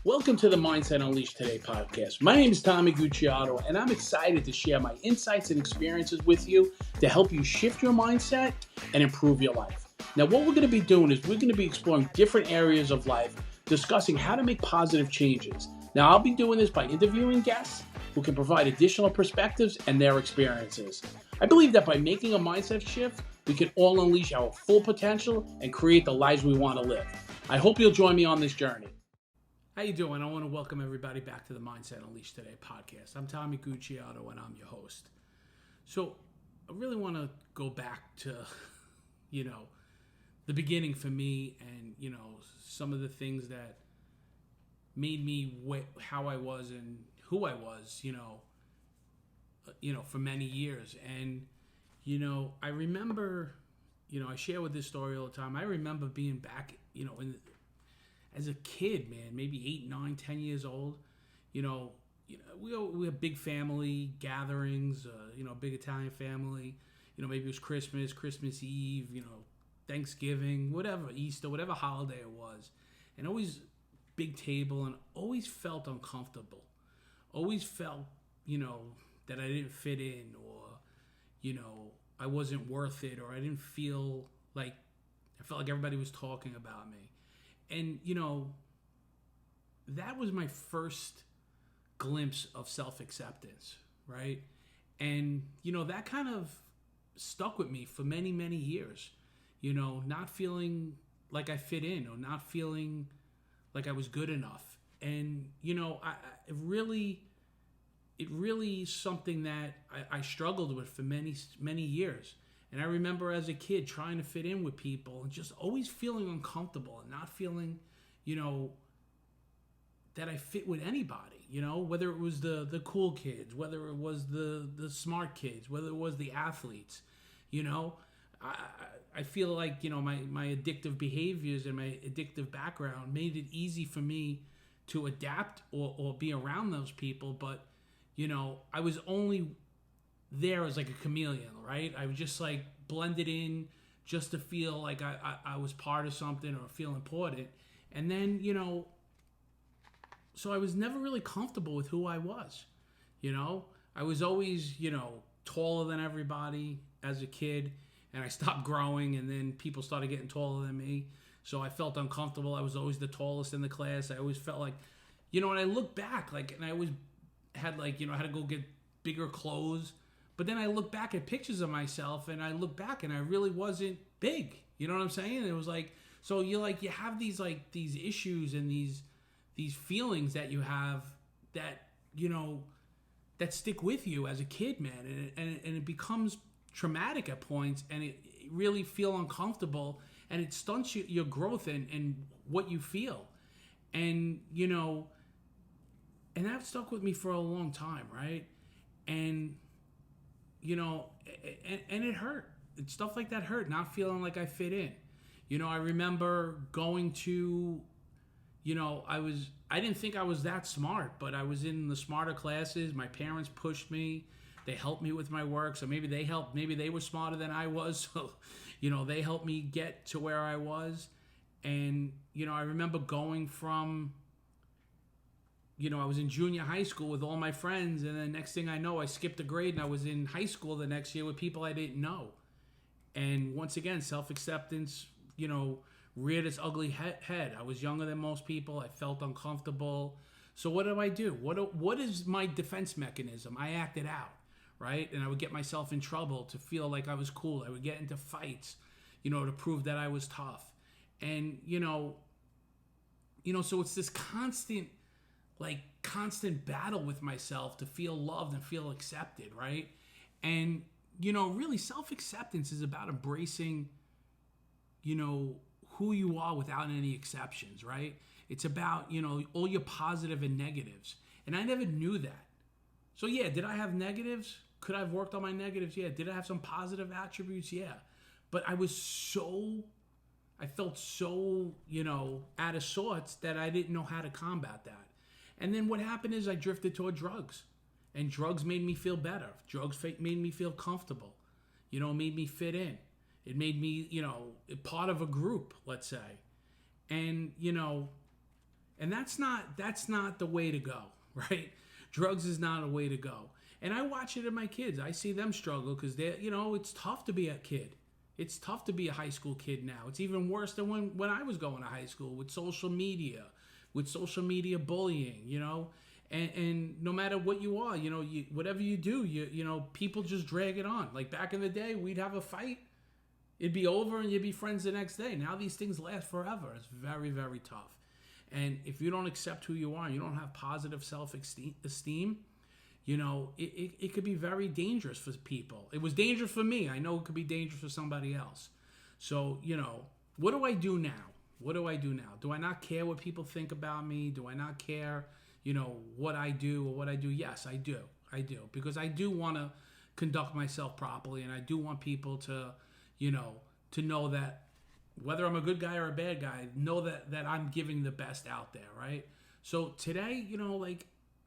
Welcome to the Mindset Unleashed Today podcast. My name is Tommy Gucciardo, and I'm excited to share my insights and experiences with you to help you shift your mindset and improve your life. Now, what we're going to be doing is we're going to be exploring different areas of life, discussing how to make positive changes. Now, I'll be doing this by interviewing guests who can provide additional perspectives and their experiences. I believe that by making a mindset shift, we can all unleash our full potential and create the lives we want to live. I hope you'll join me on this journey. How you doing? I want to welcome everybody back to the Mindset Unleashed Today podcast. I'm Tommy Gucciardo, and I'm your host. So I really want to go back to, the beginning for me and, some of the things that made me how I was and who I was, for many years. And, I remember, I share with this story all the time. I remember being back, as a kid, man, maybe 8, 9, 10 years old, we had big family gatherings, big Italian family, maybe it was Christmas Eve, Thanksgiving, whatever, Easter, whatever holiday it was. And always big table, and always felt uncomfortable. Always felt, that I didn't fit in, or, I wasn't worth it, or I didn't feel like, I felt like everybody was talking about me. And, that was my first glimpse of self-acceptance, right? And, that kind of stuck with me for many, many years, not feeling like I fit in or not feeling like I was good enough. And, it really is something that I struggled with for many, many years. And I remember as a kid trying to fit in with people and just always feeling uncomfortable and not feeling, that I fit with anybody, whether it was the cool kids, whether it was the smart kids, whether it was the athletes, I feel like, my addictive behaviors and my addictive background made it easy for me to adapt or be around those people. But, I was only there as like a chameleon, right? I was just like blended in just to feel like I was part of something or feel important. And then, so I was never really comfortable with who I was. I was always, taller than everybody as a kid, and I stopped growing, and then people started getting taller than me. So I felt uncomfortable. I was always the tallest in the class. I always felt like, when I look back, like, and I always had like, I had to go get bigger clothes. But then I look back at pictures of myself, and I look back, and I really wasn't big. You know what I'm saying? And it was like, so you have these like these issues and these feelings that you have that, that stick with you as a kid, man. And it becomes traumatic at points, and it really feel uncomfortable, and it stunts your growth and what you feel. And, and that stuck with me for a long time, right? And, and it hurt. Stuff like that hurt, not feeling like I fit in. I remember going to, I didn't think I was that smart, but I was in the smarter classes. My parents pushed me. They helped me with my work. So maybe they were smarter than I was. So, they helped me get to where I was. And, I remember going from, I was in junior high school with all my friends, and then next thing I know, I skipped a grade, and I was in high school the next year with people I didn't know. And once again, self-acceptance, reared its ugly head. I was younger than most people. I felt uncomfortable. So what do? What is my defense mechanism? I acted out, right? And I would get myself in trouble to feel like I was cool. I would get into fights, to prove that I was tough. And, so it's this constant battle with myself to feel loved and feel accepted, right? And, really self-acceptance is about embracing, who you are without any exceptions, right? It's about, all your positive and negatives. And I never knew that. So yeah, did I have negatives? Could I have worked on my negatives? Yeah. Did I have some positive attributes? Yeah. But I felt so, out of sorts that I didn't know how to combat that. And then what happened is I drifted toward drugs. And drugs made me feel better. Drugs made me feel comfortable. Made me fit in. It made me, part of a group, let's say. And, And that's not the way to go, right? Drugs is not a way to go. And I watch it in my kids. I see them struggle because it's tough to be a kid. It's tough to be a high school kid now. It's even worse than when I was going to high school with social media, bullying, and no matter what you are, whatever you do, people just drag it on. Like back in the day, we'd have a fight, it'd be over, and you'd be friends the next day. Now these things last forever. It's very, very tough. And if you don't accept who you are, and you don't have positive self-esteem, it could be very dangerous for people. It was dangerous for me. I know it could be dangerous for somebody else. So, what do I do now? What do I do now? Do I not care what people think about me? Do I not care, what I do or what I do? Yes, I do. I do. Because I do want to conduct myself properly, and I do want people to, to know that whether I'm a good guy or a bad guy, know that I'm giving the best out there, right? So today,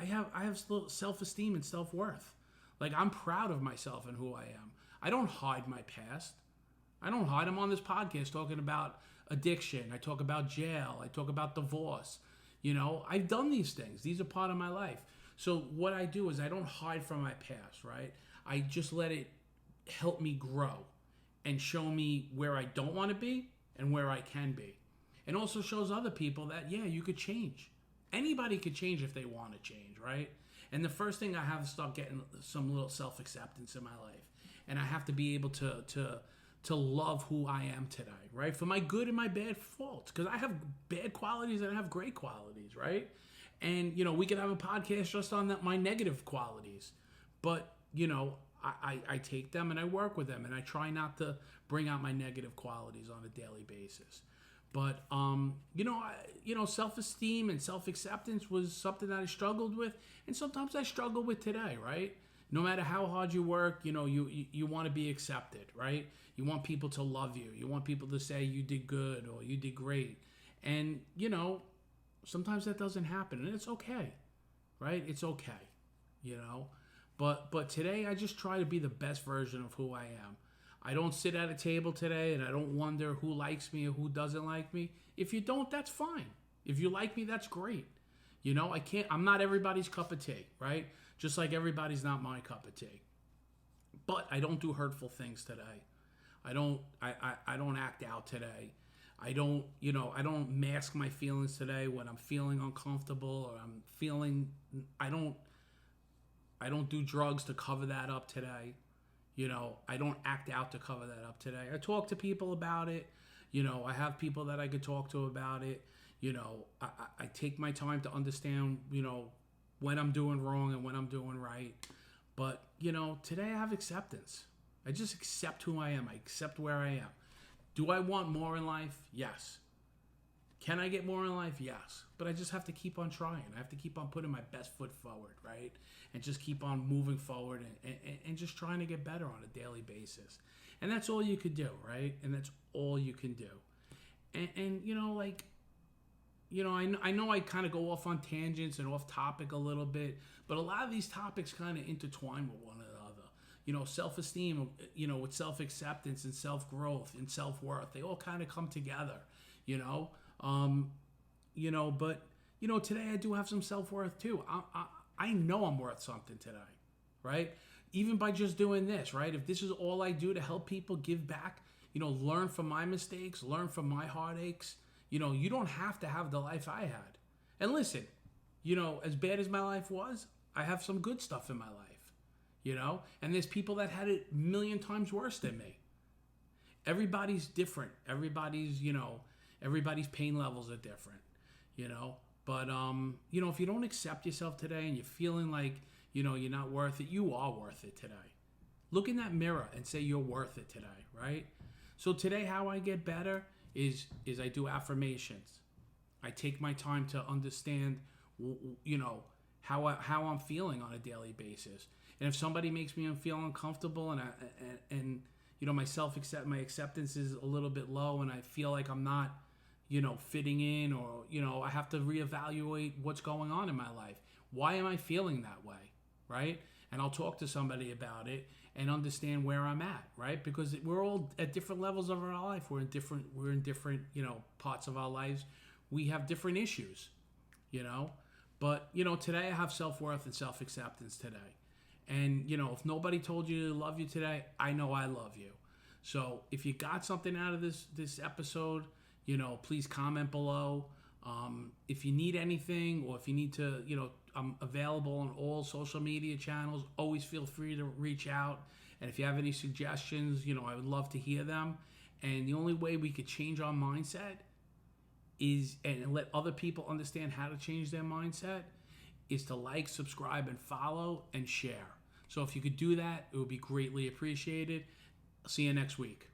I have self-esteem and self-worth. Like, I'm proud of myself and who I am. I don't hide my past. I don't hide. I'm on this podcast talking about addiction. I talk about jail. I talk about divorce. I've done these things. These are part of my life. So what I do is I don't hide from my past, right? I just let it help me grow and show me where I don't want to be and where I can be. And also shows other people that, yeah, you could change. Anybody could change if they want to change, right? And the first thing I have to start getting some little self-acceptance in my life. And I have to be able to love who I am today, right? For my good and my bad faults. Because I have bad qualities and I have great qualities, right? And, we could have a podcast just on my negative qualities. But, I take them and I work with them. And I try not to bring out my negative qualities on a daily basis. But, self-esteem and self-acceptance was something that I struggled with. And sometimes I struggle with today, right? No matter how hard you work, you want to be accepted, right? You want people to love you. You want people to say you did good or you did great. And, sometimes that doesn't happen. And it's okay, right? It's okay, But today I just try to be the best version of who I am. I don't sit at a table today and I don't wonder who likes me or who doesn't like me. If you don't, that's fine. If you like me, that's great. I'm not everybody's cup of tea, right? Just like everybody's not my cup of tea. But I don't do hurtful things today. I don't act out today. I don't mask my feelings today when I'm feeling uncomfortable or I don't do drugs to cover that up today. I don't act out to cover that up today. I talk to people about it. I have people that I could talk to about it. I take my time to understand, when I'm doing wrong and when I'm doing right. But, today I have acceptance. I just accept who I am. I accept where I am. Do I want more in life? Yes. Can I get more in life? Yes. But I just have to keep on trying. I have to keep on putting my best foot forward, right? And just keep on moving forward and just trying to get better on a daily basis. And that's all you could do, right? And that's all you can do. And I know I kind of go off on tangents and off topic a little bit, but a lot of these topics kind of intertwine with one another. Self-esteem, with self-acceptance and self-growth and self-worth, they all kind of come together, but today I do have some self-worth too. I know I'm worth something today, right? Even by just doing this, right? If this is all I do to help people give back, learn from my mistakes, learn from my heartaches, you don't have to have the life I had. And listen, as bad as my life was, I have some good stuff in my life, and there's people that had it a million times worse than me. Everybody's different. Everybody's pain levels are different, But, if you don't accept yourself today and you're feeling like, you're not worth it, you are worth it today. Look in that mirror and say you're worth it today, right? So today, how I get better is I do affirmations. I take my time to understand, how I'm feeling on a daily basis. And if somebody makes me feel uncomfortable and my acceptance is a little bit low and I feel like I'm not, fitting in or, I have to reevaluate what's going on in my life. Why am I feeling that way, right? And I'll talk to somebody about it and understand where I'm at, right? Because we're all at different levels of our life. We're in different, parts of our lives. We have different issues. you know. But, today I have self-worth and self-acceptance today. And, if nobody told you to love you today, I know I love you. So if you got something out of this episode, please comment below. If you need anything, or if you need to, I'm available on all social media channels. Always feel free to reach out. And if you have any suggestions, I would love to hear them. And the only way we could change our mindset is, and let other people understand how to change their mindset, is to like, subscribe, and follow, and share. So if you could do that, it would be greatly appreciated. I'll see you next week.